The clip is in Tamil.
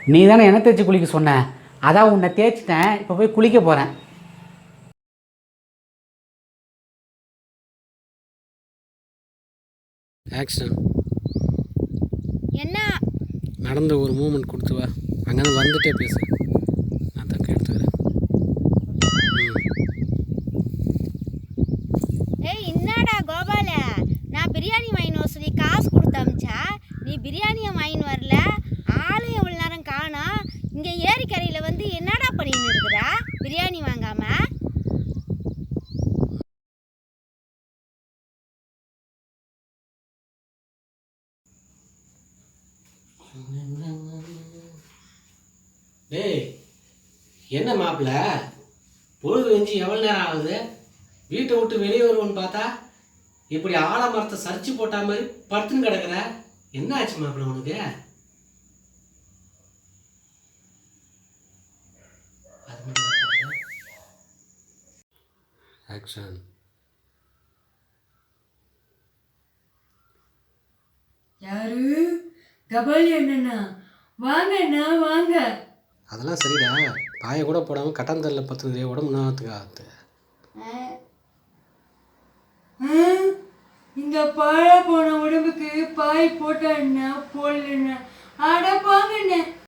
நீ தானே என்ன தேய்ச்சி குளிக்க சொன்ன, அதான் உன்னை தேய்ச்சிட்டேன். இப்போ போய் குளிக்க போகிறேன். ஆக்ஷன். என்ன நடந்த ஒரு மூமெண்ட் கொடுத்து வா. அங்கேருந்து வந்துட்டே பேசு, நான் தக்க எடுத்துக்கிறேன். ஏய் என்னடா கோபால, நான் பிரியாணி வாங்கின்னு வர சொல்லி காசு கொடுத்து அமிச்சா நீ பிரியாணியை வாங்கின்னு வரல. ஆளும் எவ்வளோ நேரம் காணோம். இங்கே ஏரிக்கரையில் வந்து என்னடா பண்ணின்னு இருக்கிறா பிரியாணி வாங்காம? டேய், என்ன மாப்பிள்ள, பொழுது வெஞ்சி எவ்வளோ நேரம் ஆகுது? வீட்டை விட்டு வெளியே வருவோன்னு பார்த்தா இப்படி ஆலமரத்தை சரிச்சு போட்டா மாதிரி படுத்துன்னு கிடக்குற. என்ன ஆச்சு மாப்பிள்ள உனக்கு? ஆக்ஷன். யாரு? கபாலி அண்ணனா? வாங்க அண்ணா வாங்க. அதெல்லாம் சரிடா, பாயை கூட போடாமல் கட்டாந்தரில் பத்துனதே உடம்பு நாத்துக்கு ஆகுது. இந்த பாழா போன உடம்புக்கு பாய் போட்டா என்ன போடலண்ணா? அட போங்க அண்ணே.